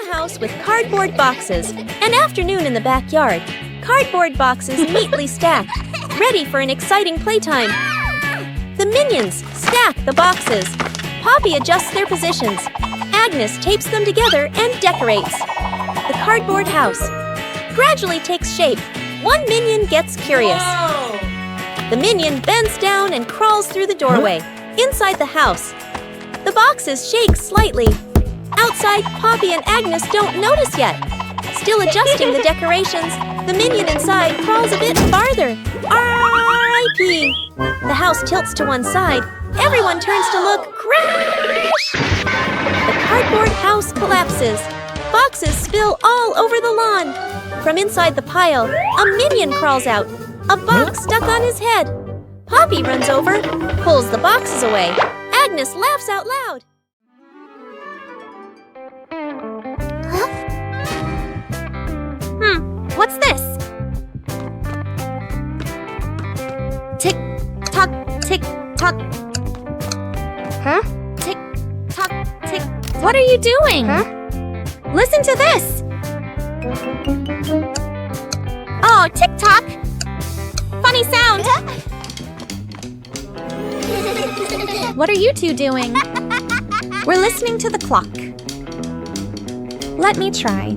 the house with cardboard boxes. An afternoon in the backyard. Cardboard boxes neatly stacked, ready for an exciting playtime. The minions stack the boxes. Poppy adjusts their positions. Agnes tapes them together and decorates. The cardboard house gradually takes shape. One minion gets curious. Whoa! The minion bends down and crawls through the doorway. Inside the house, the boxes shake slightly. Outside, Poppy and Agnes don't notice yet. Still adjusting the decorations, the minion inside crawls a bit farther. R.I.P. The house tilts to one side. Everyone turns to look. Crash! The cardboard house collapses. Boxes spill all over the lawn. From inside the pile, a minion crawls out. A box stuck on his head. Poppy runs over, pulls the boxes away. Agnes laughs out loud. What's this? Tick tock, tick tock. Huh? Tick tock, tick. What are you doing? Huh? Listen to this. Oh, tick tock. Funny sound. What are you two doing? We're listening to the clock. Let me try.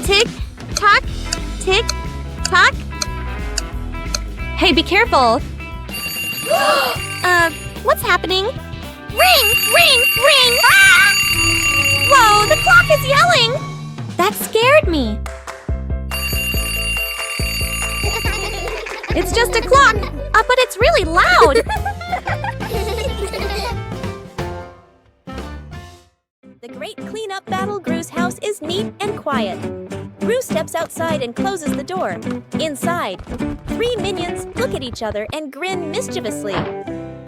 Tick tock, tick tock. Hey, be careful. What's happening? Ring, ring, ring! Ah! Whoa, the clock is yelling! That scared me. It's just a clock, but it's really loud. The great cleanup battle Gru's house is neat and quiet. Gru steps outside and closes the door. Inside, 3 minions look at each other and grin mischievously.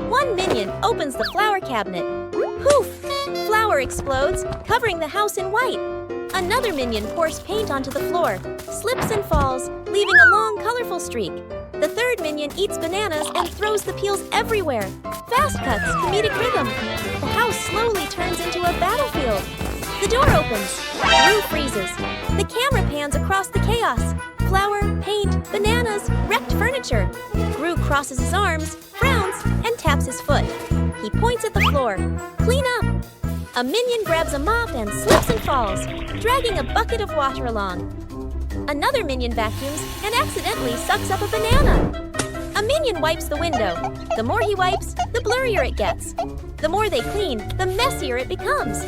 One minion opens the flower cabinet. Poof! Flour explodes, covering the house in white. Another minion pours paint onto the floor, slips and falls, leaving a long, colorful streak. The third minion eats bananas and throws the peels everywhere. Fast cuts, comedic rhythm. The house slowly turns into a battlefield. The door opens. Gru freezes. The camera pans across the chaos. Flour, paint, bananas, wrecked furniture. Gru crosses his arms, frowns, and taps his foot. He points at the floor. Clean up! A minion grabs a mop and slips and falls, dragging a bucket of water along. Another minion vacuums and accidentally sucks up a banana. A minion wipes the window. The more he wipes, the blurrier it gets. The more they clean, the messier it becomes.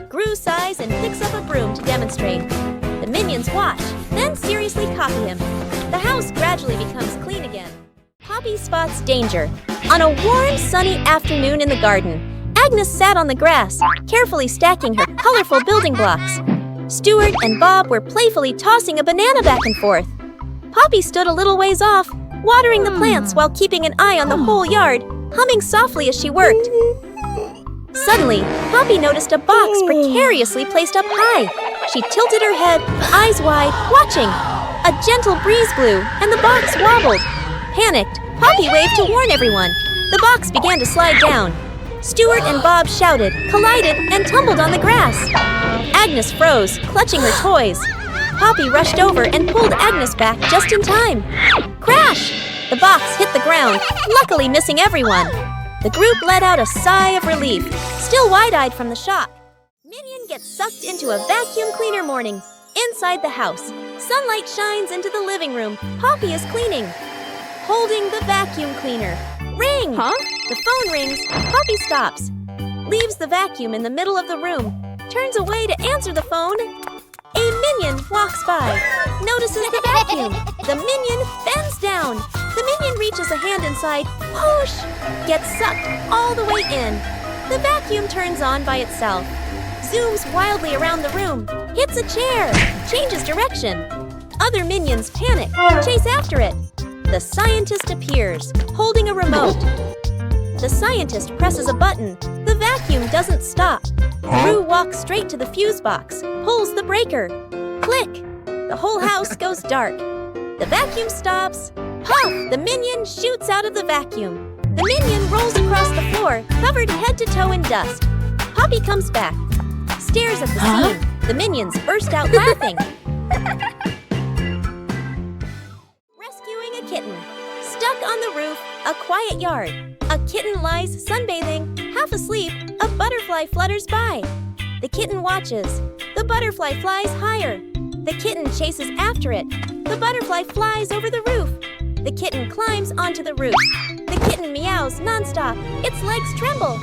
Gru sighs and picks up a broom to demonstrate. The minions watch, then seriously copy him. The house gradually becomes clean again. Poppy spots danger. On a warm, sunny afternoon in the garden, Agnes sat on the grass, carefully stacking her colorful building blocks. Stuart and Bob were playfully tossing a banana back and forth. Poppy stood a little ways off, watering the plants while keeping an eye on the whole yard, humming softly as she worked. Suddenly, Poppy noticed a box precariously placed up high. She tilted her head, eyes wide, watching. A gentle breeze blew, and the box wobbled. Panicked, Poppy waved to warn everyone. The box began to slide down. Stuart and Bob shouted, collided, and tumbled on the grass. Agnes froze, clutching her toys. Poppy rushed over and pulled Agnes back just in time. Crash! The box hit the ground, luckily missing everyone. The group let out a sigh of relief, still wide-eyed from the shock. Minion gets sucked into a vacuum cleaner morning. Inside the house, sunlight shines into the living room. Poppy is cleaning. Holding the vacuum cleaner. Ring! Huh? The phone rings. Poppy stops. Leaves the vacuum in the middle of the room. Turns away to answer the phone. A minion walks by. Notices the vacuum. The minion bends down. The minion reaches a hand inside. Whoosh! Gets sucked all the way in. The vacuum turns on by itself. Zooms wildly around the room. Hits a chair. Changes direction. Other minions panic. Chase after it. The scientist appears, holding a remote. The scientist presses a button. The vacuum doesn't stop. Gru walks straight to the fuse box, pulls the breaker. Click! The whole house goes dark. The vacuum stops. Puff! The minion shoots out of the vacuum. The minion rolls across the floor, covered head to toe in dust. Poppy comes back. stares at the scene. The minions burst out laughing. Rescuing a kitten. Stuck on the roof, a quiet yard. A kitten lies sunbathing, half asleep. A butterfly flutters by. The kitten watches. The butterfly flies higher. The kitten chases after it. The butterfly flies over the roof. The kitten climbs onto the roof. The kitten meows nonstop. Its legs tremble.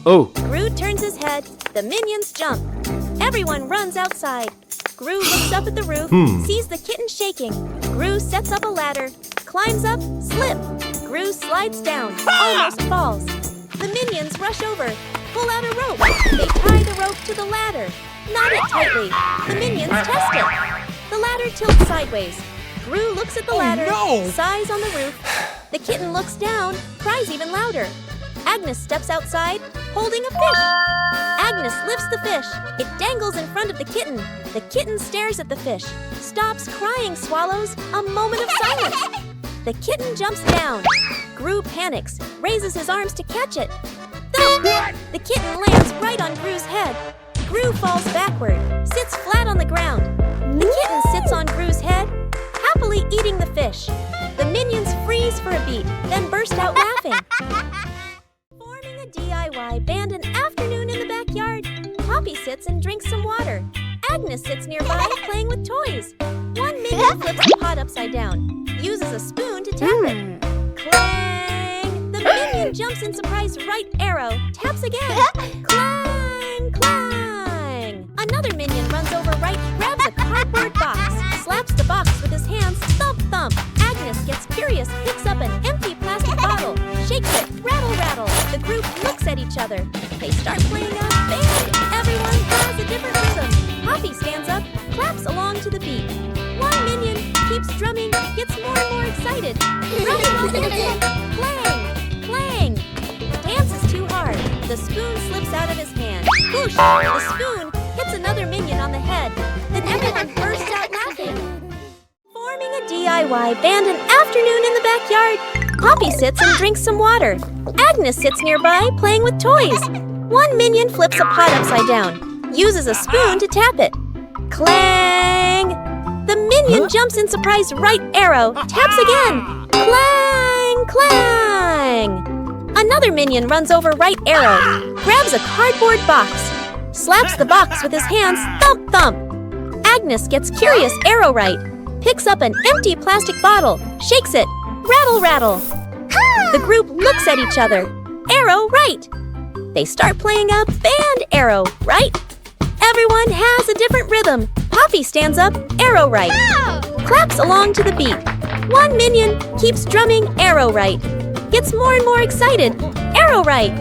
Oh. Gru turns his head. The minions jump. Everyone runs outside. Gru looks up at the roof, sees the kitten shaking. Gru sets up a ladder, climbs up, slip. Gru slides down, almost falls. The minions rush over, pull out a rope. They tie the rope to the ladder, knot it tightly. The minions test it. The ladder tilts sideways. Gru looks at the ladder, sighs on the roof. The kitten looks down, cries even louder. Agnes steps outside, holding a fish. Agnes lifts the fish. It dangles in front of the kitten. The kitten stares at the fish, stops crying, swallows. A moment of silence. The kitten jumps down. Gru panics, raises his arms to catch it. Thump! The kitten lands right on Gru's head. Gru falls backward, sits flat on the ground. The kitten sits on Gru's head, happily eating the fish. The minions freeze for a beat, then burst out laughing. Forming a DIY band an afternoon in the backyard. Poppy sits and drinks some water. Agnes sits nearby playing with toys. One minion flips a pot upside down, uses a spoon to tap it. Clang! The minion jumps in surprise right arrow, taps again. Clang! Clang! Another minion runs over right, grabs a cardboard box, slaps the box with his hands, thump thump. Agnes gets curious, picks up an empty plastic bottle, shakes it, rattle rattle. The group looks at each other. They start playing a band. Everyone has a different rhythm. Poppy stands up, claps along to the beat. One minion keeps drumming, gets more and more excited. Drumming while dancing. Clang! Clang! Dance is too hard. The spoon slips out of his hand. Whoosh! The spoon hits another minion on the head. Then everyone bursts out laughing. Forming a DIY band an afternoon in the backyard. Poppy sits and drinks some water. Agnes sits nearby playing with toys. One minion flips a pot upside down, uses a spoon to tap it. Clang! The minion jumps in surprise right arrow, taps again. Clang! Clang! Another minion runs over right arrow, grabs a cardboard box, slaps the box with his hands, thump thump. Agnes gets curious arrow right, picks up an empty plastic bottle, shakes it, rattle rattle. The group looks at each other. Arrow right. They start playing a band arrow right. Everyone has a different rhythm. Poppy stands up, arrow right. Claps along to the beat. One minion keeps drumming arrow right. Gets more and more excited. Arrow right.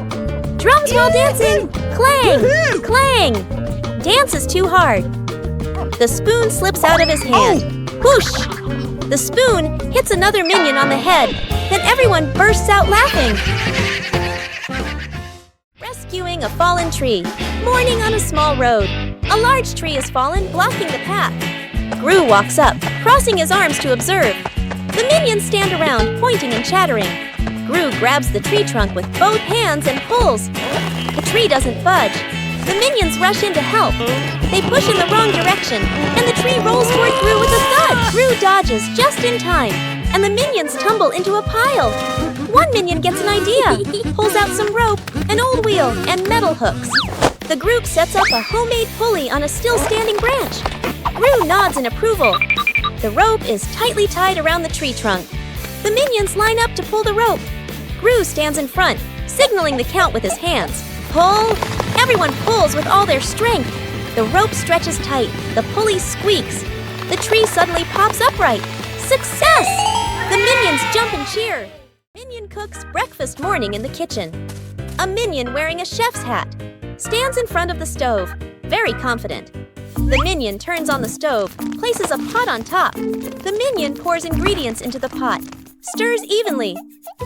Drums while dancing. Clang, clang. Dance is too hard. The spoon slips out of his hand. Whoosh! The spoon hits another minion on the head. Then everyone bursts out laughing. Rescuing a fallen tree. Morning on a small road. A large tree has fallen, blocking the path. Gru walks up, crossing his arms to observe. The minions stand around, pointing and chattering. Gru grabs the tree trunk with both hands and pulls. The tree doesn't budge. The minions rush in to help. They push in the wrong direction, and the tree rolls toward Gru with a thud. Gru dodges just in time, and the minions tumble into a pile. One minion gets an idea, pulls out some rope, an old wheel, and metal hooks. The group sets up a homemade pulley on a still-standing branch. Gru nods in approval. The rope is tightly tied around the tree trunk. The minions line up to pull the rope. Gru stands in front, signaling the count with his hands. Pull! Everyone pulls with all their strength. The rope stretches tight. The pulley squeaks. The tree suddenly pops upright. Success! The minions jump and cheer. Minion cooks breakfast morning in the kitchen. A minion wearing a chef's hat stands in front of the stove, very confident. The minion turns on the stove, places a pot on top. The minion pours ingredients into the pot, stirs evenly.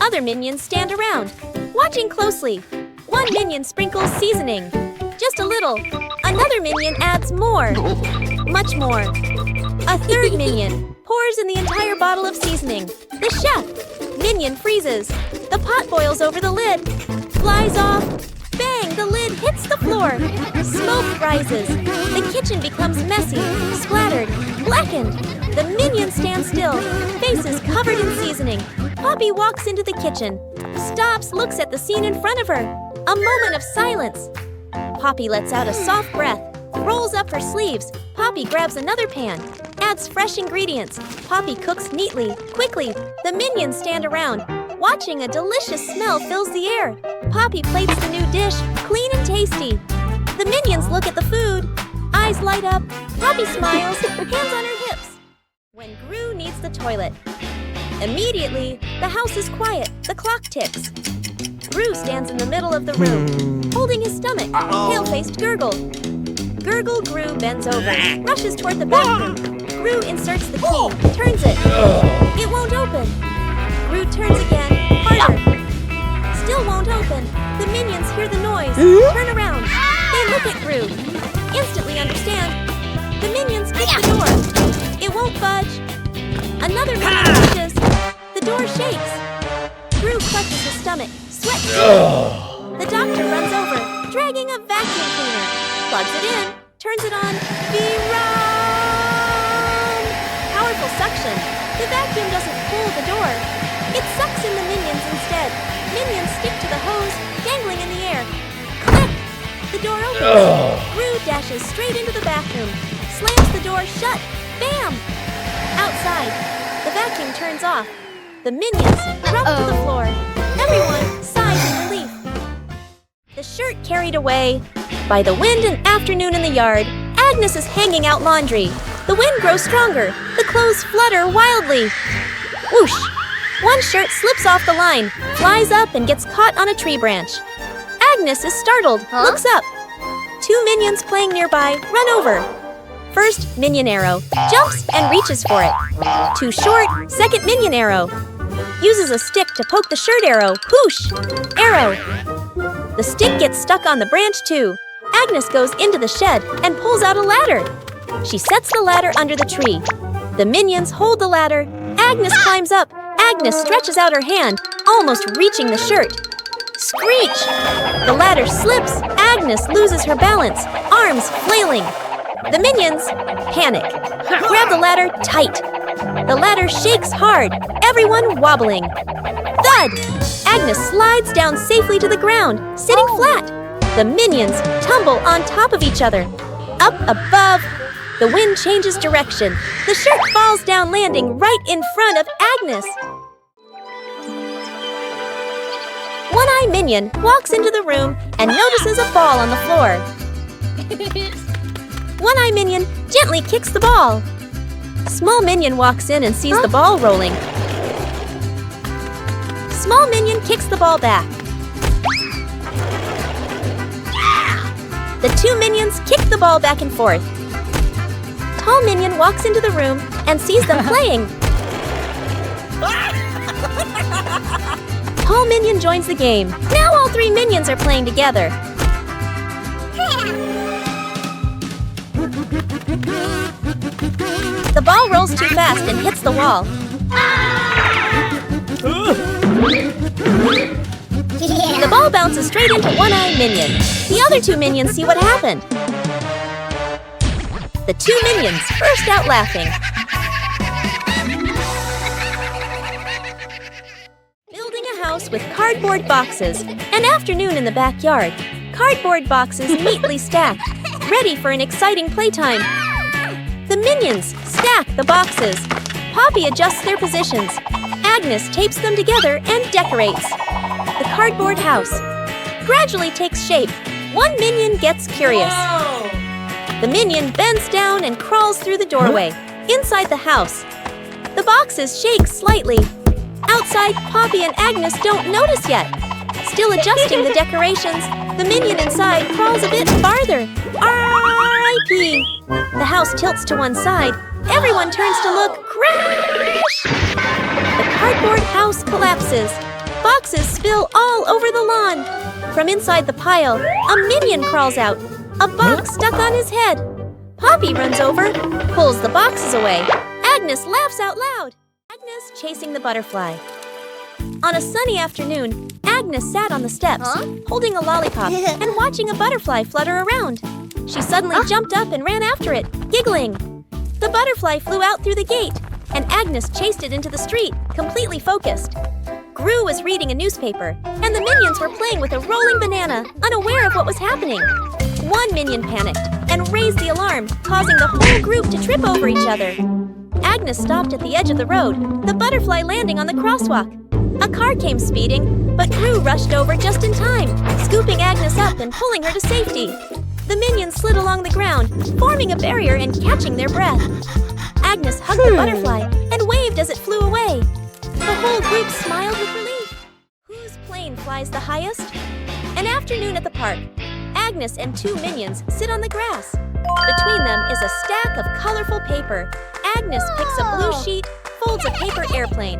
Other minions stand around, watching closely. One minion sprinkles seasoning, just a little. Another minion adds more, much more. A third minion pours in the entire bottle of seasoning. The chef. Minion freezes. The pot boils over the lid, flies off. Bang! Bang! The lid hits the floor. Smoke rises. The kitchen becomes messy, splattered, blackened. The minions stand still, faces covered in seasoning. Poppy walks into the kitchen, stops, looks at the scene in front of her. A moment of silence. Poppy lets out a soft breath, rolls up her sleeves. Poppy grabs another pan, adds fresh ingredients. Poppy cooks neatly, quickly. The minions stand around. Watching, a delicious smell fills the air. Poppy plates the new dish, clean and tasty. The minions look at the food. Eyes light up. Poppy smiles, hands on her hips. When Gru needs the toilet. Immediately, the house is quiet. The clock ticks. Gru stands in the middle of the room, holding his stomach. Pale-faced Gurgle. Gurgle Gru bends over, rushes toward the bathroom. Gru inserts the key, turns it. It won't open. Gru turns again, harder. Still won't open. The minions hear the noise, turn around. They look at Gru. Instantly understand. The minions kick the door. It won't budge. Another minion pushes. The door shakes. Gru clutches his stomach, sweat drips. The doctor runs over, dragging a vacuum cleaner. Plugs it in, turns it on. Run! Powerful suction. The vacuum doesn't pull the door. It sucks in the minions instead. Minions stick to the hose, dangling in the air. Click! The door opens. Gru dashes straight into the bathroom, slams the door shut. Bam! Outside, the vacuum turns off. The minions drop to the floor. Everyone sighs in relief. The shirt carried away. By the wind and afternoon in the yard, Agnes is hanging out laundry. The wind grows stronger. The clothes flutter wildly. Whoosh! One shirt slips off the line, flies up and gets caught on a tree branch. Agnes is startled, looks up. Two minions playing nearby run over. First minion arrow, jumps and reaches for it. Too short, second minion arrow. Uses a stick to poke the shirt arrow, whoosh! Arrow. The stick gets stuck on the branch too. Agnes goes into the shed and pulls out a ladder. She sets the ladder under the tree. The minions hold the ladder. Agnes climbs up. Agnes stretches out her hand, almost reaching the shirt. Screech! The ladder slips. Agnes loses her balance, arms flailing. The minions panic. Grab the ladder tight. The ladder shakes hard, everyone wobbling. Thud! Agnes slides down safely to the ground, sitting flat. The minions tumble on top of each other. Up above, the wind changes direction. The shirt falls down, landing right in front of Agnes. One-Eye Minion walks into the room and notices a ball on the floor. One-Eye Minion gently kicks the ball. Small Minion walks in and sees the ball rolling. Small Minion kicks the ball back. The two minions kick the ball back and forth. Tall Minion walks into the room and sees them playing. Tall Minion joins the game. Now all three minions are playing together. The ball rolls too fast and hits the wall. The ball bounces straight into One-Eye Minion. The other two minions see what happened. The two minions burst out laughing. Building a house with cardboard boxes. An afternoon in the backyard. Cardboard boxes neatly stacked, ready for an exciting playtime. The minions stack the boxes. Poppy adjusts their positions. Agnes tapes them together and decorates. The cardboard house gradually takes shape. One minion gets curious. The minion bends down and crawls through the doorway. Inside the house, the boxes shake slightly. Outside, Poppy and Agnes don't notice yet. Still adjusting the decorations, the minion inside crawls a bit farther. R.I.P. The house tilts to one side. Everyone turns to look. Crash! The cardboard house collapses. Boxes spill all over the lawn. From inside the pile, a minion crawls out. A box stuck on his head. Poppy runs over, pulls the boxes away. Agnes laughs out loud. Agnes chasing the butterfly. On a sunny afternoon, Agnes sat on the steps, holding a lollipop and watching a butterfly flutter around. She suddenly jumped up and ran after it, giggling. The butterfly flew out through the gate, and Agnes chased it into the street, completely focused. Gru was reading a newspaper, and the minions were playing with a rolling banana, unaware of what was happening. One minion panicked and raised the alarm, causing the whole group to trip over each other. Agnes stopped at the edge of the road, the butterfly landing on the crosswalk. A car came speeding, but Gru rushed over just in time, scooping Agnes up and pulling her to safety. The minions slid along the ground, forming a barrier and catching their breath. Agnes hugged the butterfly and waved as it flew away. The whole group smiled with relief. Whose plane flies the highest? An afternoon at the park. Agnes and two minions sit on the grass. Between them is a stack of colorful paper. Agnes picks a blue sheet, folds a paper airplane.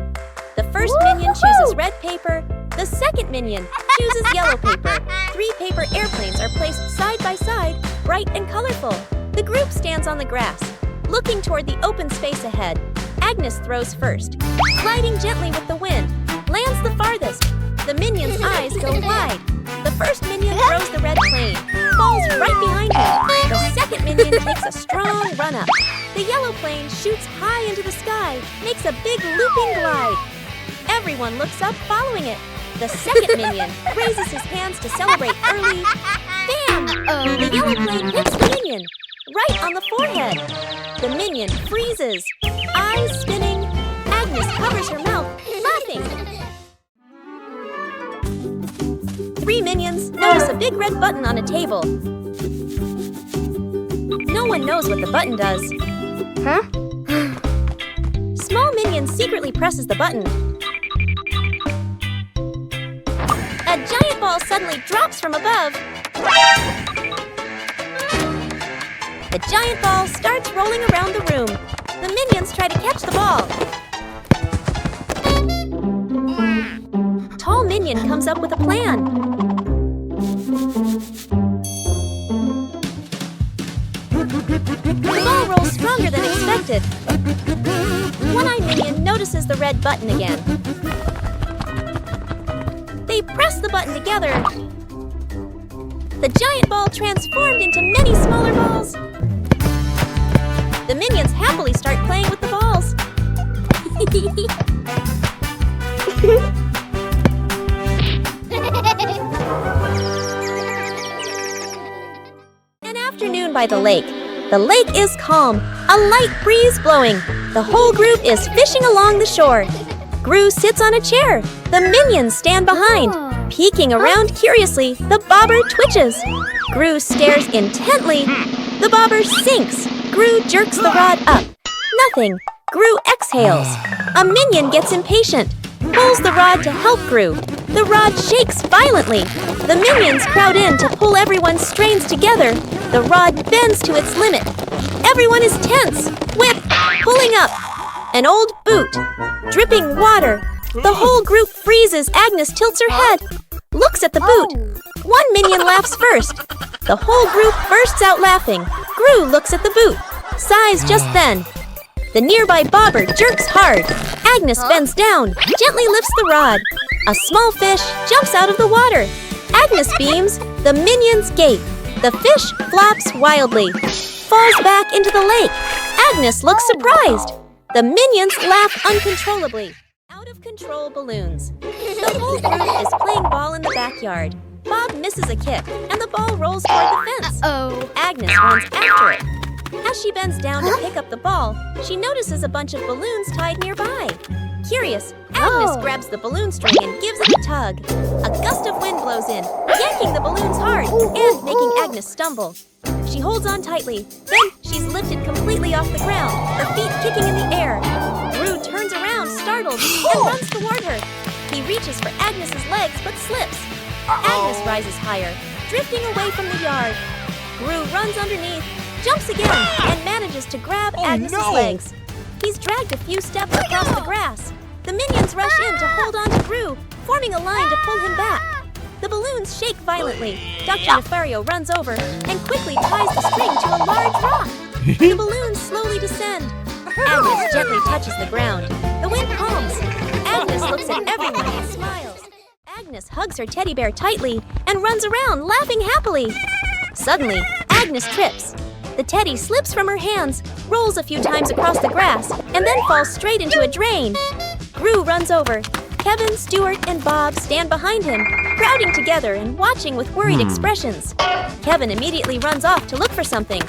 The first minion chooses red paper. The second minion chooses yellow paper. 3 paper airplanes are placed side by side, bright and colorful. The group stands on the grass, looking toward the open space ahead. Agnes throws first, gliding gently with the wind, lands the farthest. The minion's eyes go wide. The first minion throws the red plane, falls right behind him. The second minion takes a strong run-up. The yellow plane shoots high into the sky, makes a big looping glide. Everyone looks up following it. The second minion raises his hands to celebrate early. Bam! The yellow plane hits the minion, right on the forehead. The minion freezes, eyes spinning. Agnes covers her mouth, laughing. 3 minions notice a big red button on a table. No one knows what the button does. Small minion secretly presses the button. A giant ball suddenly drops from above. The giant ball starts rolling around the room. The minions try to catch the ball. Tall minion comes up with a plan. The ball rolls stronger than expected. One-eyed minion notices the red button again. They press the button together. The giant ball transformed into many smaller balls. The minions happily start playing with the balls. An afternoon by the lake. The lake is calm, a light breeze blowing. The whole group is fishing along the shore. Gru sits on a chair. The minions stand behind. Peeking around curiously, the bobber twitches. Gru stares intently. The bobber sinks. Gru jerks the rod up. Nothing. Gru exhales. A minion gets impatient, pulls the rod to help Gru. The rod shakes violently. The minions crowd in to pull everyone's strains together. The rod bends to its limit. Everyone is tense. Whip, pulling up. An old boot. Dripping water. The whole group freezes. Agnes tilts her head, looks at the boot. One minion laughs first. The whole group bursts out laughing. Gru looks at the boot, sighs just then. The nearby bobber jerks hard. Agnes bends down, gently lifts the rod. A small fish jumps out of the water. Agnes beams. The minions gape. The fish flaps wildly, falls back into the lake. Agnes looks surprised. The minions laugh uncontrollably. Out of control balloons. The whole group is playing ball in the backyard. Bob misses a kick, and the ball rolls toward the fence. Agnes runs after it. As she bends down to pick up the ball, she notices a bunch of balloons tied nearby. Curious, Agnes grabs the balloon string and gives it a tug. A gust of wind blows in, yanking the balloons hard and making Agnes stumble. She holds on tightly, then she's lifted completely off the ground, her feet kicking in the air. Gru turns around, startled, and runs toward her. He reaches for Agnes's legs but slips. Agnes rises higher, drifting away from the yard. Gru runs underneath, jumps again, and manages to grab Agnes's legs. He's dragged a few steps across the grass. The minions rush in to hold on to Gru, forming a line to pull him back. The balloons shake violently. Dr. Nefario runs over and quickly ties the string to a large rock. The balloons slowly descend. Agnes gently touches the ground. The wind calms. Agnes looks at everyone and smiles. Agnes hugs her teddy bear tightly and runs around laughing happily. Suddenly, Agnes trips. The teddy slips from her hands, rolls a few times across the grass, and then falls straight into a drain. Gru runs over. Kevin, Stuart, and Bob stand behind him, crowding together and watching with worried expressions. Kevin immediately runs off to look for something.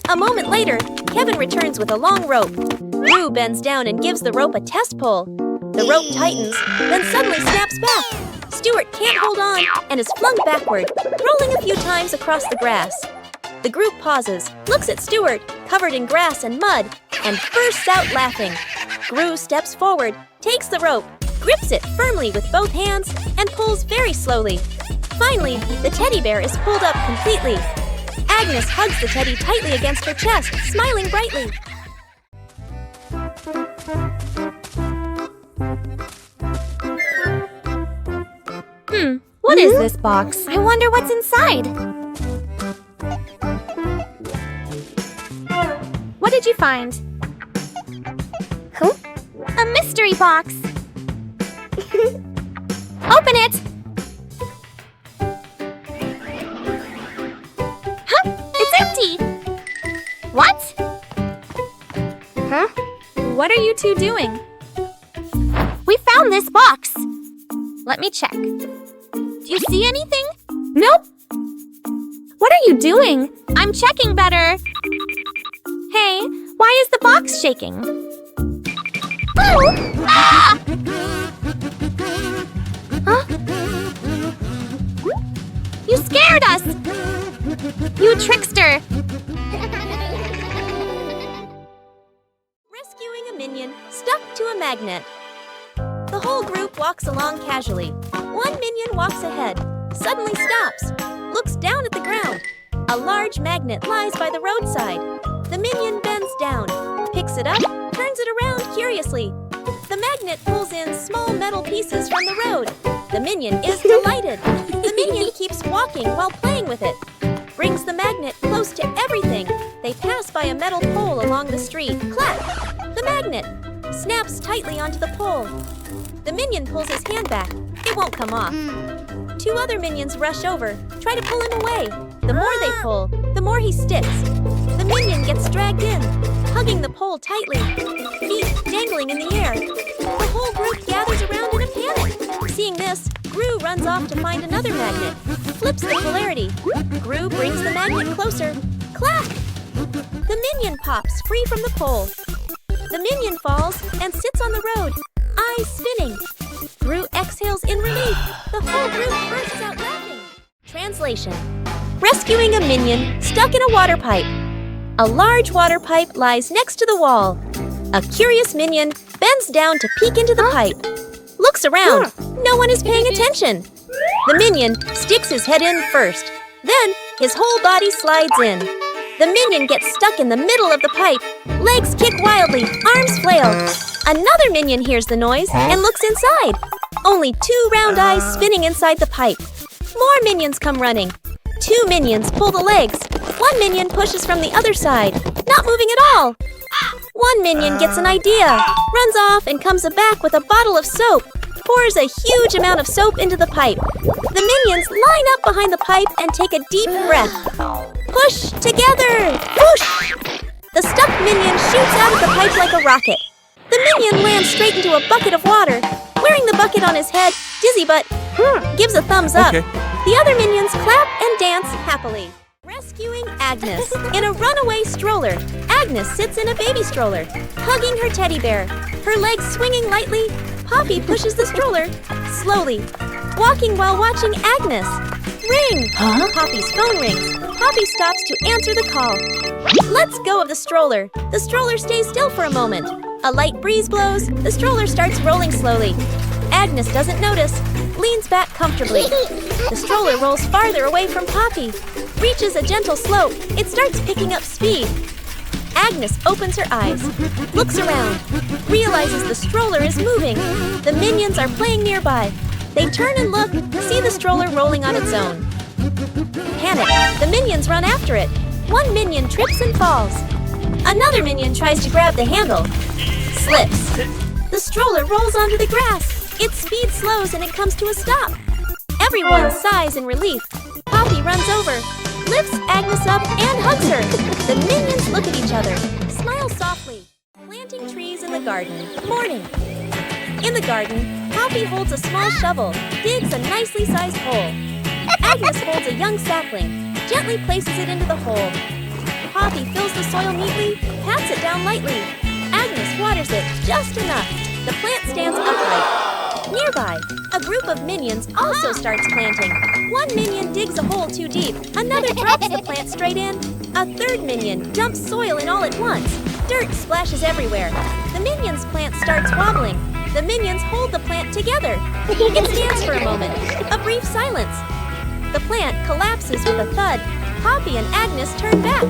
A moment later, Kevin returns with a long rope. Gru bends down and gives the rope a test pull. The rope tightens, then suddenly snaps back. Stuart can't hold on and is flung backward, rolling a few times across the grass. The group pauses, looks at Stuart, covered in grass and mud, and bursts out laughing. Gru steps forward, takes the rope, grips it firmly with both hands, and pulls very slowly. Finally, the teddy bear is pulled up completely. Agnes hugs the teddy tightly against her chest, smiling brightly. What is this box? I wonder what's inside. What did you find? Huh? A mystery box. Open it! Huh? It's empty! What? Huh? What are you two doing? We found this box. Let me check. Do you see anything? Nope. What are you doing? I'm checking better. Hey, why is the box shaking? Oh! Ah! Huh? You scared us! You trickster! Rescuing a minion stuck to a magnet. The whole group walks along casually. One minion walks ahead, suddenly stops, looks down at the ground. A large magnet lies by the roadside. The minion bends down, picks it up, turns it around curiously. The magnet pulls in small metal pieces from the road. The minion is delighted. The minion keeps walking while playing with it. Brings the magnet close to everything. They pass by a metal pole along the street. Clap! The magnet snaps tightly onto the pole. The minion pulls his hand back. It won't come off. Two other minions rush over, try to pull him away. The more they pull, the more he sticks. The minion gets dragged in, hugging the pole tightly, feet dangling in the air. The whole group gathers around in a panic. Seeing this, Gru runs off to find another magnet, flips the polarity. Gru brings the magnet closer. Clap! The minion pops free from the pole. The minion falls and sits on the road, eyes spinning. Gru exhales in relief. The whole group bursts out laughing. Translation: rescuing a minion stuck in a water pipe. A large water pipe lies next to the wall. A curious minion bends down to peek into the pipe. Looks around. No one is paying attention. The minion sticks his head in first. Then his whole body slides in. The minion gets stuck in the middle of the pipe. Legs kick wildly, arms flail. Another minion hears the noise and looks inside. Only two round eyes spinning inside the pipe. More minions come running. Two minions pull the legs. One minion pushes from the other side, not moving at all. One minion gets an idea, runs off and comes back with a bottle of soap, pours a huge amount of soap into the pipe. The minions line up behind the pipe and take a deep breath. Push together! Whoosh! The stuck minion shoots out of the pipe like a rocket. The minion lands straight into a bucket of water. Wearing the bucket on his head, dizzy but gives a thumbs up. Okay. The other minions clap and dance happily. Rescuing Agnes in a runaway stroller. Agnes sits in a baby stroller, hugging her teddy bear. Her legs swinging lightly, Poppy pushes the stroller slowly, walking while watching Agnes. Ring! Poppy's phone rings. Poppy stops to answer the call. Lets go of the stroller. The stroller stays still for a moment. A light breeze blows. The stroller starts rolling slowly. Agnes doesn't notice, leans back comfortably. The stroller rolls farther away from Poppy, reaches a gentle slope. It starts picking up speed. Agnes opens her eyes, looks around, realizes the stroller is moving. The minions are playing nearby. They turn and look, see the stroller rolling on its own. Panic, the minions run after it. One minion trips and falls. Another minion tries to grab the handle, slips. The stroller rolls onto the grass. Its speed slows and it comes to a stop. Everyone sighs in relief. Poppy runs over, lifts Agnes up, and hugs her. The minions look at each other, smile softly. Planting trees in the garden. Morning. In the garden, Poppy holds a small shovel, digs a nicely sized hole. Agnes holds a young sapling, gently places it into the hole. Poppy fills the soil neatly, pats it down lightly. Agnes waters it just enough. The plant stands upright. Nearby, a group of minions also starts planting. One minion digs a hole too deep. Another drops the plant straight in. A third minion dumps soil in all at once. Dirt splashes everywhere. The minion's plant starts wobbling. The minions hold the plant together. It stands for a moment. A brief silence. The plant collapses with a thud. Poppy and Agnes turn back.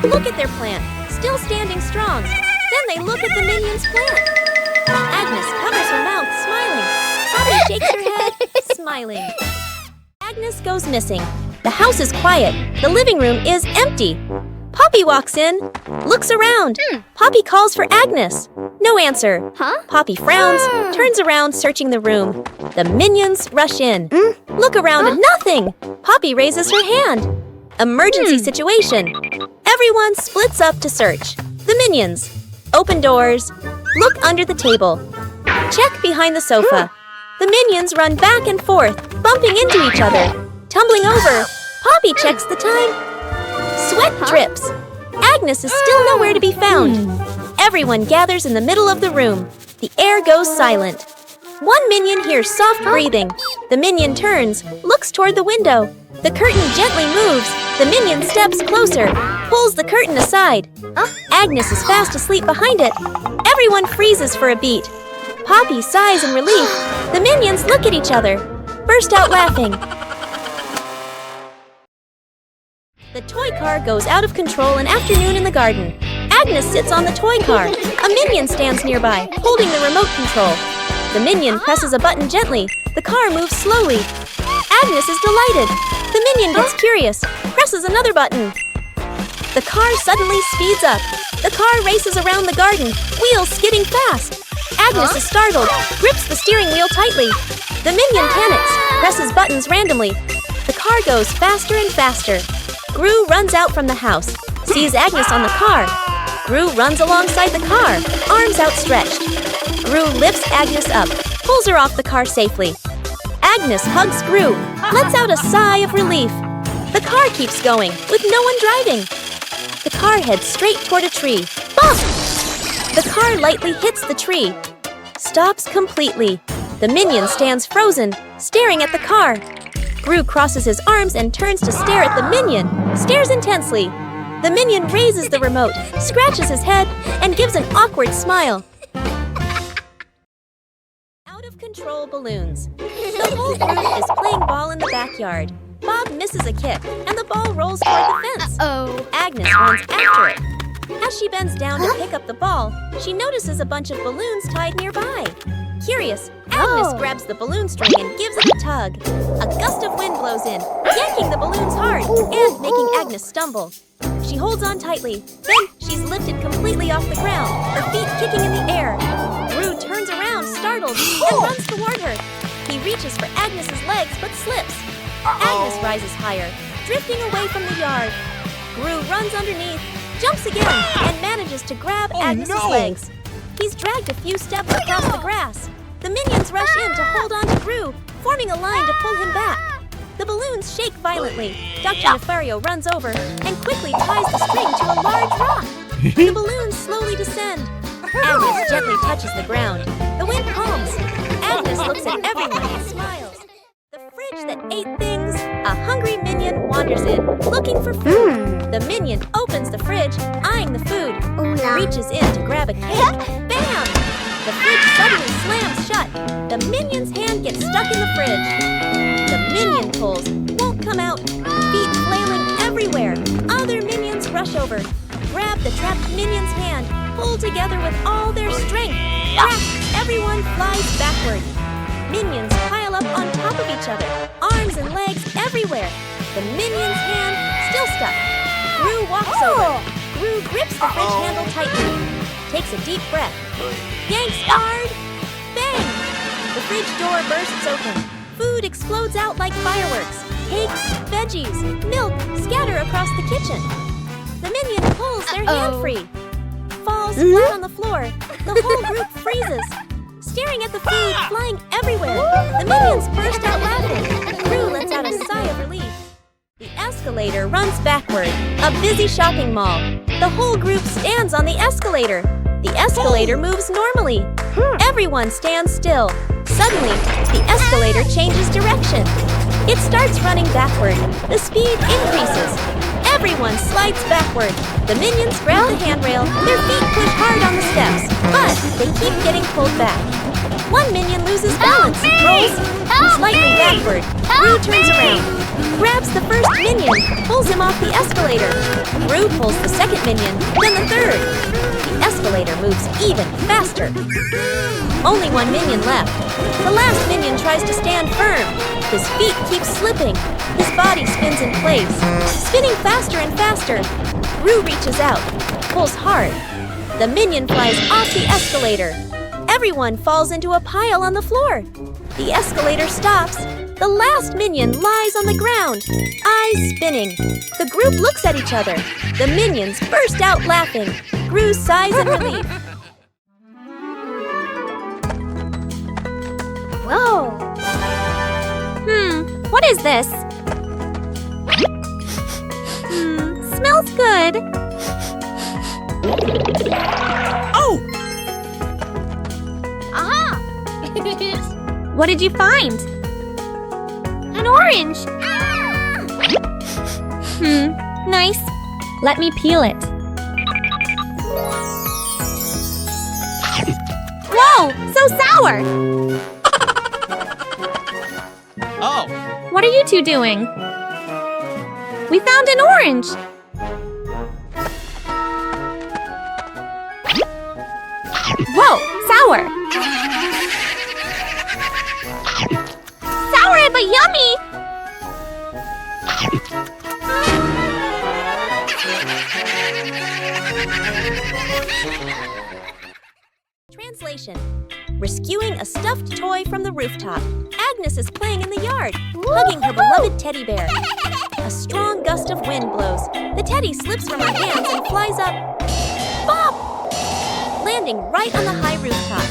Look at their plant, still standing strong. Then they look at the minion's plant. Agnes covers her mouth, smiling. Poppy shakes her head, smiling. Agnes goes missing. The house is quiet. The living room is empty. Poppy walks in, looks around. Poppy calls for Agnes. No answer. Poppy frowns, turns around, searching the room. The minions rush in. Look around and nothing. Poppy raises her hand. Emergency situation. Everyone splits up to search. The minions. Open doors. Look under the table. Check behind the sofa. The minions run back and forth, bumping into each other. Tumbling over. Poppy checks the time. Sweat drips. Agnes is still nowhere to be found. Everyone gathers in the middle of the room. The air goes silent. One minion hears soft breathing. The minion turns, looks toward the window. The curtain gently moves. The minion steps closer, pulls the curtain aside. Agnes is fast asleep behind it. Everyone freezes for a beat. Poppy sighs in relief. The minions look at each other, burst out laughing. The toy car goes out of control an afternoon in the garden. Agnes sits on the toy car. A minion stands nearby, holding the remote control. The minion presses a button gently. The car moves slowly. Agnes is delighted. The minion gets curious, presses another button. The car suddenly speeds up. The car races around the garden, wheels skidding fast. Agnes is startled, grips the steering wheel tightly. The minion panics, presses buttons randomly. The car goes faster and faster. Gru runs out from the house, sees Agnes on the car. Gru runs alongside the car, arms outstretched. Gru lifts Agnes up, pulls her off the car safely. Agnes hugs Gru, lets out a sigh of relief. The car keeps going, with no one driving. The car heads straight toward a tree. Bump! The car lightly hits the tree. Stops completely. The minion stands frozen, staring at the car. Gru crosses his arms and turns to stare at the minion, stares intensely. The minion raises the remote, scratches his head, and gives an awkward smile. Out of control balloons. The whole group is playing ball in the backyard. Bob misses a kick, and the ball rolls toward the fence. Agnes runs after it. As she bends down to pick up the ball, she notices a bunch of balloons tied nearby. Curious, Agnes grabs the balloon string and gives it a tug. A gust of wind blows in, yanking the balloons hard and making Agnes stumble. She holds on tightly. Then she's lifted completely off the ground, her feet kicking in the air. Gru turns around, startled, and runs toward her. He reaches for Agnes's legs but slips. Agnes rises higher, drifting away from the yard. Gru runs underneath, jumps again, and manages to grab Agnes's legs. He's dragged a few steps across the grass. The minions rush in to hold on to Gru, forming a line to pull him back. The balloons shake violently. Dr. Nefario runs over and quickly ties the string to a large rock. The balloons slowly descend. Agnes gently touches the ground. The wind calms. Agnes looks at everyone and smiles. The fridge that ate things. A hungry minion wanders in, looking for food. The minion opens the fridge, eyeing the food. Reaches in to grab a cake. Bam! The fridge suddenly slams shut. The minion's hand gets stuck in the fridge. The minion pulls, won't come out. Feet flailing everywhere. Other minions rush over, grab the trapped minion's hand, pull together with all their strength. Crack! Everyone flies backward. Minions pile up on top of each other, arms and legs everywhere. The minion's hand still stuck. Gru walks over. Gru grips the fridge handle tightly. takes a deep breath. Yanks hard! Bang! The fridge door bursts open. Food explodes out like fireworks. Cakes, veggies, milk scatter across the kitchen. The minion pulls their hand free. Falls flat on the floor. The whole group freezes. Staring at the food flying everywhere. The minions burst out laughing. Gru lets out a sigh of relief. The escalator runs backward. A busy shopping mall. The whole group stands on the escalator. The escalator moves normally. Everyone stands still. Suddenly, the escalator changes direction. It starts running backward. The speed increases. Everyone slides backward. The minions grab the handrail. Their feet push hard on the steps, but they keep getting pulled back. One minion loses balance, rolls slightly backward. Gru turns around, grabs the first minion, pulls him off the escalator. Gru pulls the second minion, then the third. The escalator moves even faster. Only one minion left. The last minion tries to stand firm. His feet keep slipping. His body spins in place, spinning faster and faster. Gru reaches out, pulls hard. The minion flies off the escalator. Everyone falls into a pile on the floor. The escalator stops. The last minion lies on the ground, eyes spinning. The group looks at each other. The minions burst out laughing. Gru sighs in relief. Whoa! What is this? Smells good. Oh! Aha! What did you find? An orange. Nice. Let me peel it. Whoa, so sour. Oh! What are you two doing? We found an orange. Whoa, sour. Sour but yummy. Translation. Rescuing a stuffed toy from the rooftop. Agnes is playing in the yard, hugging her beloved teddy bear. A strong gust of wind blows. The teddy slips from her hands and flies up. Bop! Landing right on the high rooftop.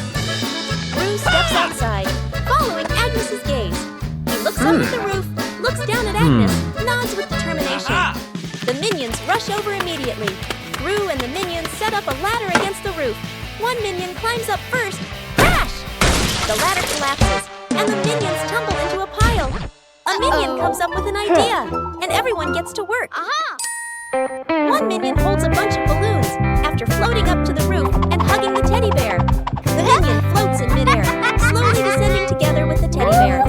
Gru steps outside, following Agnes's gaze. He looks up at the roof, looks down at Agnes, nods with determination. The minions rush over immediately. Gru and the minions set up a ladder against the roof. One minion climbs up first. Crash! The ladder collapses, and the minions tumble into a pile. A minion comes up with an idea, and everyone gets to work. One minion holds a bunch of balloons after floating up to the roof and hugging the teddy bear. The minion floats in midair, slowly descending together with the teddy bear.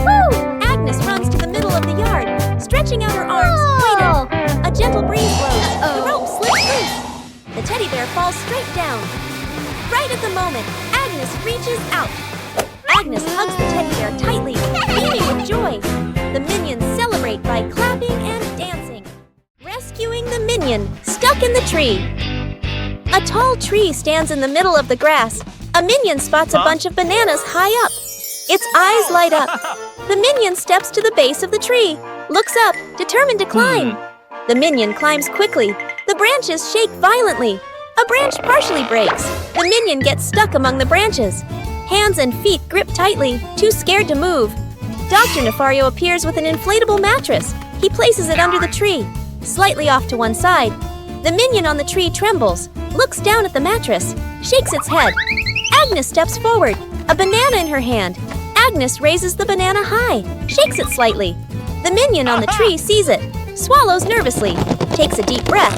Agnes runs to the middle of the yard, stretching out her arms, waiting. A gentle breeze blows. The rope slips loose. The teddy bear falls straight down. Right at the moment, Agnes reaches out. Agnes hugs the teddy bear tightly, beaming with joy. The minions celebrate by clapping and dancing. Rescuing the minion stuck in the tree. A tall tree stands in the middle of the grass. A minion spots a bunch of bananas high up. Its eyes light up. The minion steps to the base of the tree, looks up, determined to climb. The minion climbs quickly. The branches shake violently. A branch partially breaks. The minion gets stuck among the branches. Hands and feet grip tightly, too scared to move. Dr. Nefario appears with an inflatable mattress. He places it under the tree, slightly off to one side. The minion on the tree trembles, looks down at the mattress, shakes its head. Agnes steps forward, a banana in her hand. Agnes raises the banana high, shakes it slightly. The minion on the tree sees it, swallows nervously, takes a deep breath.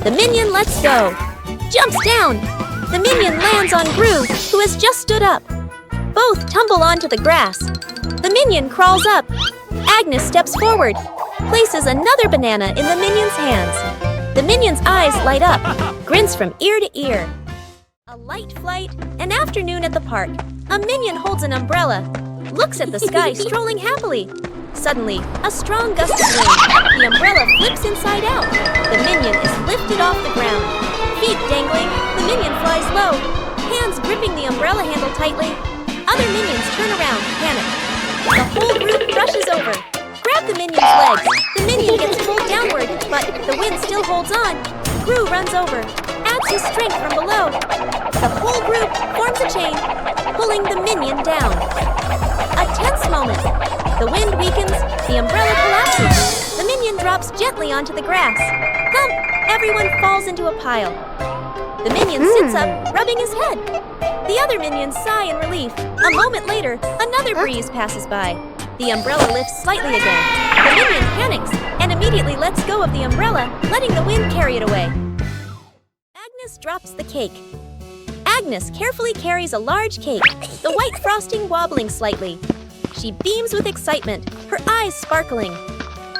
The minion lets go, jumps down. The minion lands on Gru, who has just stood up. Both tumble onto the grass. The minion crawls up. Agnes steps forward, places another banana in the minion's hands. The minion's eyes light up, grins from ear to ear. A light flight, an afternoon at the park. A minion holds an umbrella, looks at the sky strolling happily. Suddenly, a strong gust of wind. The umbrella flips inside out. The minion is lifted off the ground. Feet dangling, the minion flies low. hands gripping the umbrella handle tightly. Other minions turn around, panic. The whole group rushes over. Grab the minion's legs. The minion gets pulled downward, but the wind still holds on. Gru runs over, adds his strength from below. The whole group forms a chain, pulling the minion down. A tense moment. The wind weakens, the umbrella collapses. The minion drops gently onto the grass. Thump! Everyone falls into a pile. The minion sits up, rubbing his head. The other minions sigh in relief. A moment later, another breeze passes by. The umbrella lifts slightly again. The minion panics and immediately lets go of the umbrella, letting the wind carry it away. Agnes drops the cake. Agnes carefully carries a large cake, the white frosting wobbling slightly. She beams with excitement, her eyes sparkling.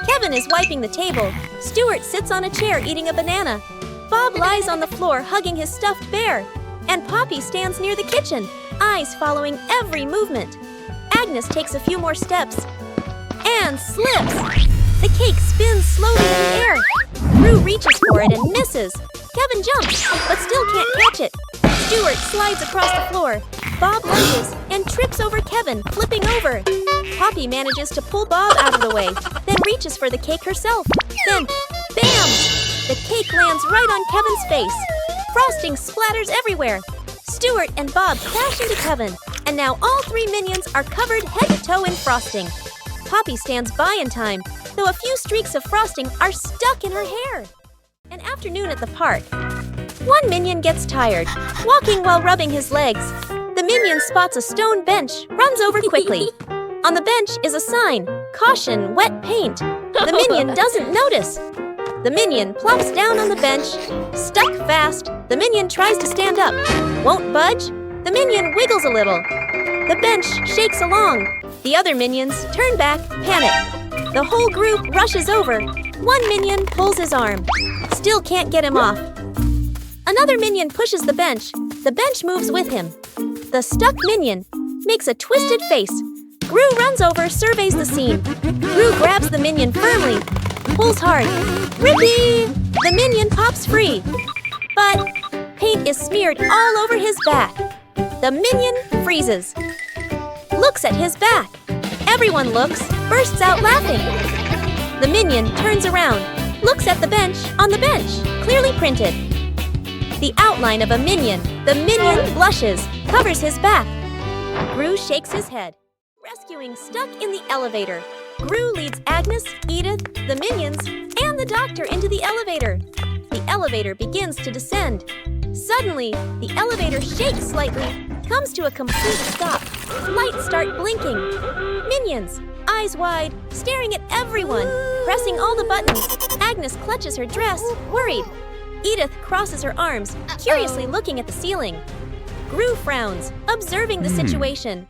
Kevin is wiping the table. Stuart sits on a chair eating a banana. Bob lies on the floor hugging his stuffed bear. And Poppy stands near the kitchen, eyes following every movement. Agnes takes a few more steps and slips. The cake spins slowly in the air. Gru reaches for it and misses. Kevin jumps, but still can't catch it. Stuart slides across the floor. Bob lunges and trips over Kevin, flipping over. Poppy manages to pull Bob out of the way, then reaches for the cake herself. Then, bam! The cake lands right on Kevin's face. Frosting splatters everywhere. Stuart and Bob crash into Kevin, and now all three minions are covered head to toe in frosting. Poppy stands by in time, though a few streaks of frosting are stuck in her hair. An afternoon at the park. One minion gets tired, walking while rubbing his legs. The minion spots a stone bench, runs over quickly. On the bench is a sign, "Caution, wet paint." The minion doesn't notice. The minion plops down on the bench, stuck fast. The minion tries to stand up, won't budge. The minion wiggles a little. The bench shakes along. The other minions turn back, panic. The whole group rushes over. One minion pulls his arm, still can't get him off. Another minion pushes the bench. The bench moves with him. The stuck minion makes a twisted face. Gru runs over, surveys the scene. Gru grabs the minion firmly, pulls hard. Rippee! The minion pops free. But paint is smeared all over his back. The minion freezes. Looks at his back. Everyone looks, bursts out laughing. The minion turns around, looks at the bench on the bench, clearly printed. The outline of a minion. The minion blushes, covers his back. Gru shakes his head. Rescuing stuck in the elevator. Gru leads Agnes, Edith, the minions, and the doctor into the elevator. The elevator begins to descend. Suddenly, the elevator shakes slightly, comes to a complete stop. Lights start blinking. Minions, eyes wide, staring at everyone, pressing all the buttons. Agnes clutches her dress, worried. Edith crosses her arms, curiously looking at the ceiling. Gru frowns, observing the situation.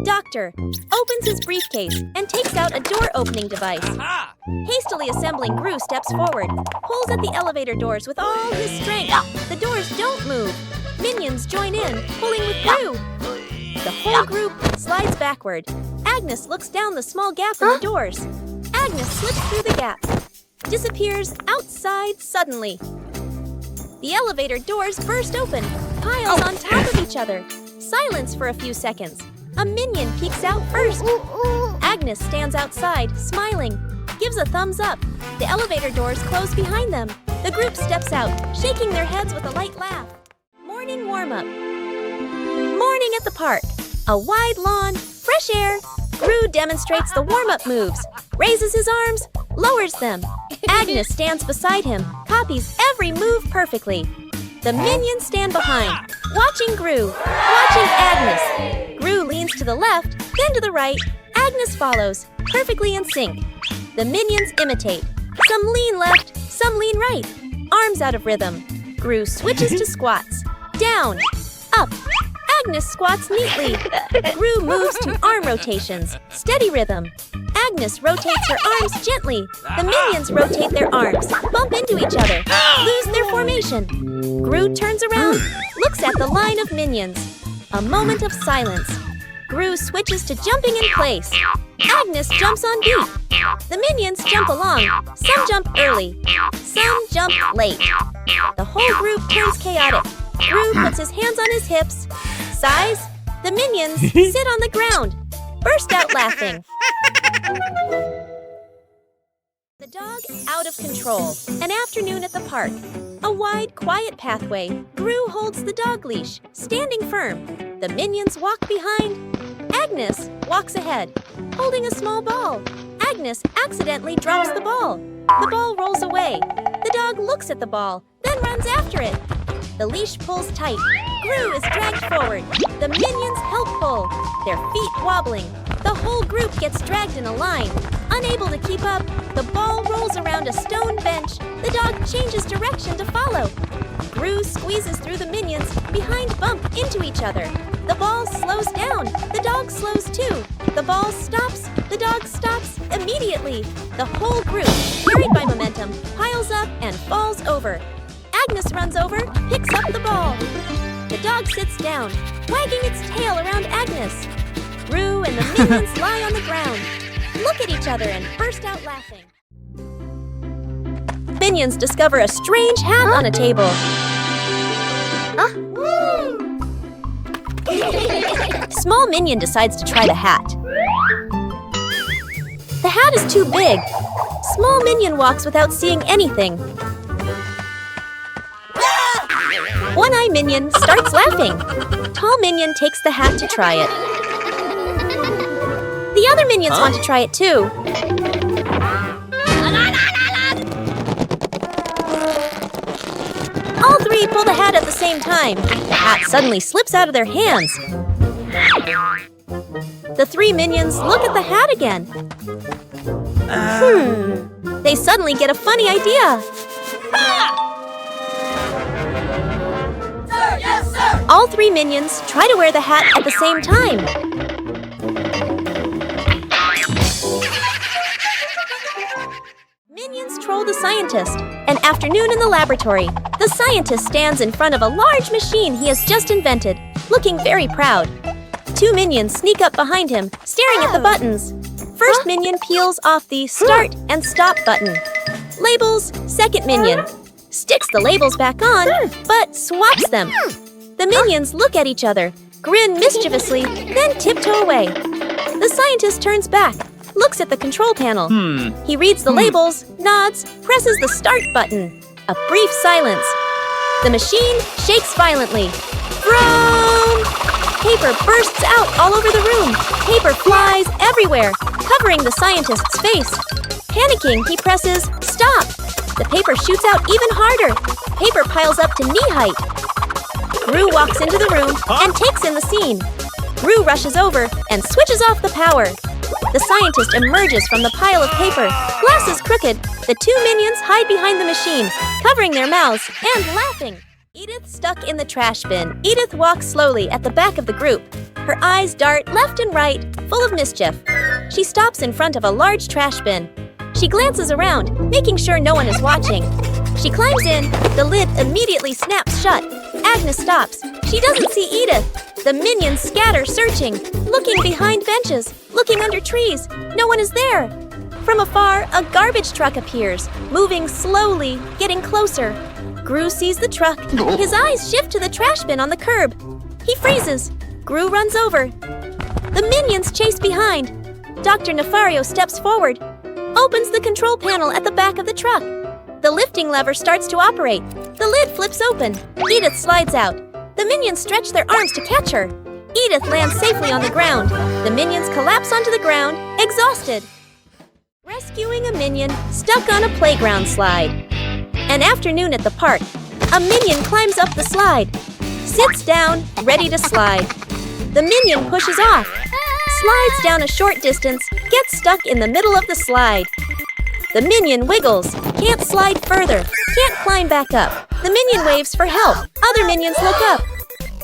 Doctor opens his briefcase and takes out a door-opening device. Hastily assembling, Gru steps forward, pulls at the elevator doors with all his strength. The doors don't move. Minions join in, pulling with Gru. The whole group slides backward. Agnes looks down the small gap in the doors. Agnes slips through the gap, disappears outside suddenly. The elevator doors burst open, piles on top of each other. Silence for a few seconds. A minion peeks out first. Agnes stands outside, smiling, gives a thumbs up. The elevator doors close behind them. The group steps out, shaking their heads with a light laugh. Morning warm-up. Morning at the park. A wide lawn, fresh air. Gru demonstrates the warm-up moves, raises his arms, lowers them. Agnes stands beside him, copies every move perfectly. The minions stand behind, watching Gru, watching Agnes. Gru leans to the left, then to the right. Agnes follows, perfectly in sync. The minions imitate. Some lean left, some lean right. Arms out of rhythm. Gru switches to squats. Down, up. Agnes squats neatly. Gru moves to arm rotations. Steady rhythm. Agnes rotates her arms gently. The minions rotate their arms, bump into each other, lose their formation. Gru turns around, looks at the line of minions. A moment of silence. Gru switches to jumping in place. Agnes jumps on beat. The minions jump along. Some jump early, some jump late. The whole group turns chaotic. Gru puts his hands on his hips. Sighs. The minions sit on the ground. Burst out laughing. The dog out of control. An afternoon at the park. A wide, quiet pathway. Gru holds the dog leash, standing firm. The minions walk behind. Agnes walks ahead, holding a small ball. Agnes accidentally drops the ball. The ball rolls away. The dog looks at the ball, then runs after it. The leash pulls tight. Gru is dragged forward. The minions help pull, their feet wobbling. The whole group gets dragged in a line. Unable to keep up, the ball rolls around a stone bench. The dog changes direction to follow. Gru squeezes through the minions, behind bump into each other. The ball slows down. The dog slows too. The ball stops. The dog stops immediately. The whole group, carried by momentum, piles up and falls over. Agnes runs over, picks up the ball. The dog sits down, wagging its tail around Agnes. Gru and the minions lie on the ground, look at each other and burst out laughing. Minions discover a strange hat on a table. Small minion decides to try the hat. The hat is too big. Small minion walks without seeing anything. One-eye minion starts laughing. Tall minion takes the hat to try it. The other minions want to try it too. All three pull the hat at the same time. The hat suddenly slips out of their hands. The three minions look at the hat again. They suddenly get a funny idea. Sir, yes, sir! All three minions try to wear the hat at the same time. Minions troll the scientist. An afternoon in the laboratory. The scientist stands in front of a large machine he has just invented, looking very proud. Two minions sneak up behind him, staring at the buttons. First minion peels off the start and stop button. Labels, second minion. Sticks the labels back on, but swaps them. The minions look at each other, grin mischievously, then tiptoe away. The scientist turns back, looks at the control panel. He reads the labels, nods, presses the start button. A brief silence. The machine shakes violently. Vroom! Paper bursts out all over the room. Paper flies everywhere, covering the scientist's face. Panicking, he presses stop. The paper shoots out even harder. Paper piles up to knee height. Gru walks into the room and takes in the scene. Gru rushes over and switches off the power. The scientist emerges from the pile of paper, glasses crooked. The two minions hide behind the machine, covering their mouths and laughing. Edith stuck in the trash bin. Edith walks slowly at the back of the group. Her eyes dart left and right, full of mischief. She stops in front of a large trash bin. She glances around, making sure no one is watching. She climbs in. The lid immediately snaps shut. Agnes stops. She doesn't see Edith. The minions scatter, searching, looking behind benches, looking under trees. No one is there. From afar, a garbage truck appears, moving slowly, getting closer. Gru sees the truck. His eyes shift to the trash bin on the curb. He freezes. Gru runs over. The minions chase behind. Dr. Nefario steps forward, opens the control panel at the back of the truck. The lifting lever starts to operate. The lid flips open. Edith slides out. The minions stretch their arms to catch her. Edith lands safely on the ground. The minions collapse onto the ground, exhausted. Rescuing a minion stuck on a playground slide. An afternoon at the park. A minion climbs up the slide. Sits down, ready to slide. The minion pushes off. Slides down a short distance, gets stuck in the middle of the slide. The minion wiggles, can't slide further, can't climb back up. The minion waves for help. Other minions look up.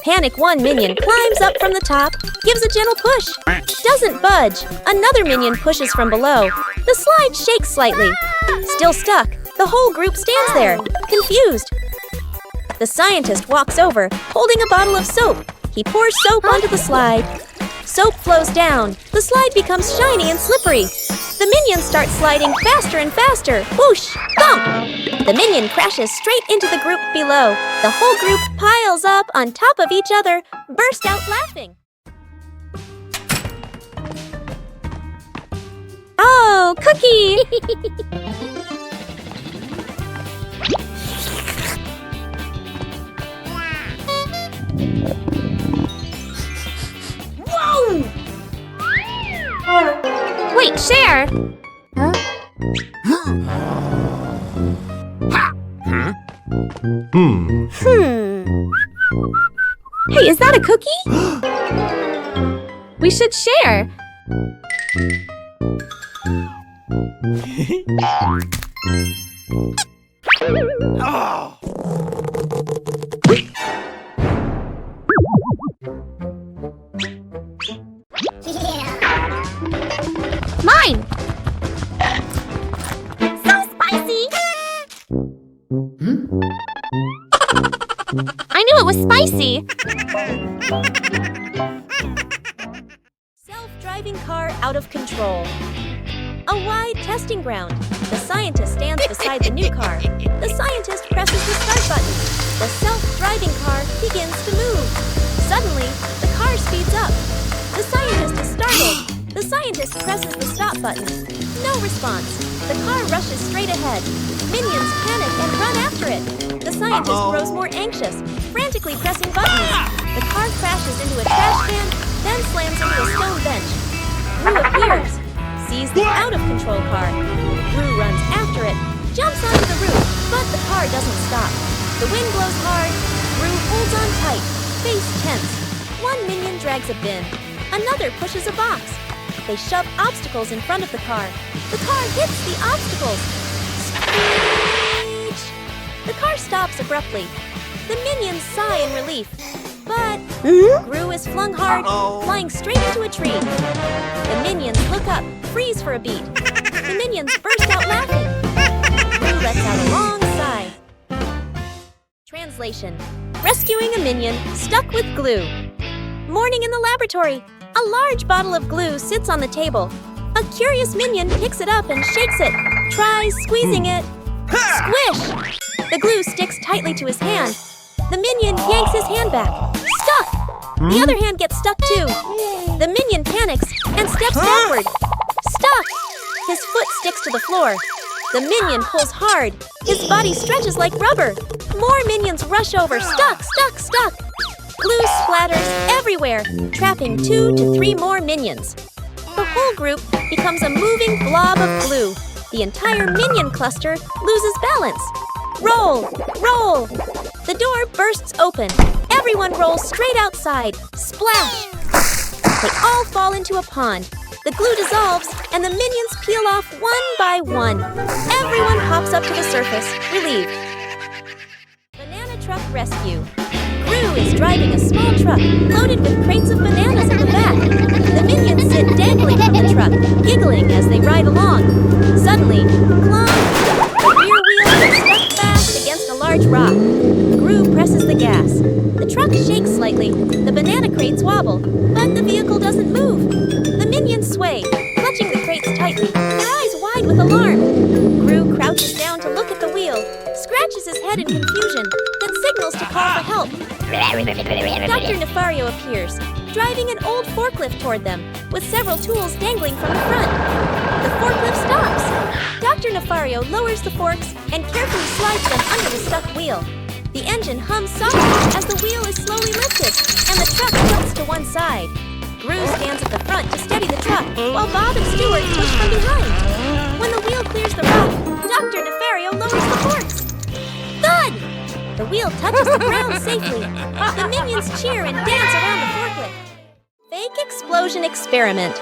Panic one minion climbs up from the top, gives a gentle push. Doesn't budge. Another minion pushes from below. The slide shakes slightly. Still stuck. The whole group stands there, confused. The scientist walks over, holding a bottle of soap. He pours soap onto the slide. Soap flows down. The slide becomes shiny and slippery. The minions start sliding faster and faster. Whoosh! Bump! The minion crashes straight into the group below. The whole group piles up on top of each other, burst out laughing. Oh, Cookie! Whoa! Wait, Cher! Hey, is that a cookie? We should share. Oh. Mine! So spicy! I knew it was spicy. Self-driving car out of control. A wide testing ground. The scientist stands beside the new car. The scientist presses the start button. The self-driving car begins to move. Suddenly, the car speeds up. The scientist is startled. The scientist presses the stop button. No response. The car rushes straight ahead. Minions panic and run after it. The scientist grows more anxious, frantically pressing buttons. The car crashes into a trash can, then slams into a stone bench. Gru appears, sees the out-of-control car. Gru runs after it, jumps onto the roof, but the car doesn't stop. The wind blows hard. Gru holds on tight, face tense. One minion drags a bin. Another pushes a box. They shove obstacles in front of the car. The car hits the obstacles. Screech! The car stops abruptly. The minions sigh in relief. But Gru is flung hard, flying straight into a tree. The minions look up, freeze for a beat. The minions burst out laughing. Gru lets out a long sigh. Translation: rescuing a minion stuck with glue. Morning in the laboratory. A large bottle of glue sits on the table. A curious minion picks it up and shakes it, tries squeezing it. Squish! The glue sticks tightly to his hand. The minion yanks his hand back. Stuck! The other hand gets stuck too. The minion panics and steps backward. Stuck! His foot sticks to the floor. The minion pulls hard. His body stretches like rubber. More minions rush over. Stuck, stuck, stuck! Glue splatters everywhere, trapping 2 to 3 more minions. The whole group becomes a moving blob of glue. The entire minion cluster loses balance. Roll! Roll! The door bursts open. Everyone rolls straight outside. Splash! They all fall into a pond. The glue dissolves, and the minions peel off one by one. Everyone hops up to the surface, relieved. Banana truck rescue. Gru is driving a small truck loaded with crates of bananas in the back. The minions sit dangling from the truck, giggling as they ride along. Suddenly, clunk! The rear wheel gets stuck fast against a large rock. Gru presses the gas. The truck shakes slightly. The banana crates wobble, but the vehicle doesn't move. The minions sway, clutching the crates tightly, their eyes wide with alarm. Gru crouches down to look at the wheel, scratches his head in confusion, then signals to call for help. Dr. Nefario appears, driving an old forklift toward them, with several tools dangling from the front. The forklift stops. Dr. Nefario lowers the forks and carefully slides them under the stuck wheel. The engine hums softly as the wheel is slowly lifted, and the truck tilts to one side. Gru stands at the front to steady the truck, while Bob and Stewart push from behind. When the wheel clears the rock, Dr. Nefario lowers the forks. Thud! The wheel touches the ground safely. The minions cheer and dance around the forklift. Fake explosion experiment.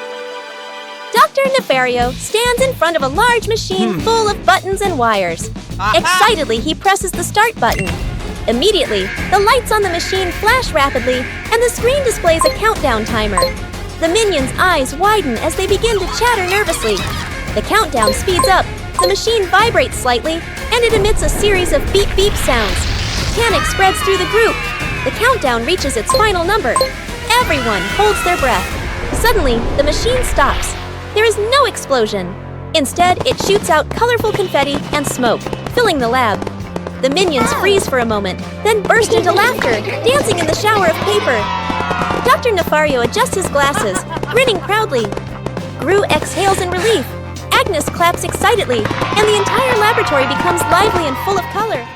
Dr. Nefario stands in front of a large machine full of buttons and wires. Excitedly, he presses the start button. Immediately, the lights on the machine flash rapidly, and the screen displays a countdown timer. The minions' eyes widen as they begin to chatter nervously. The countdown speeds up, the machine vibrates slightly, and it emits a series of beep-beep sounds. Panic spreads through the group. The countdown reaches its final number. Everyone holds their breath. Suddenly, the machine stops. There is no explosion. Instead, it shoots out colorful confetti and smoke, filling the lab. The minions freeze for a moment, then burst into laughter, dancing in the shower of paper. Dr. Nefario adjusts his glasses, grinning proudly. Gru exhales in relief. Agnes claps excitedly, and the entire laboratory becomes lively and full of color.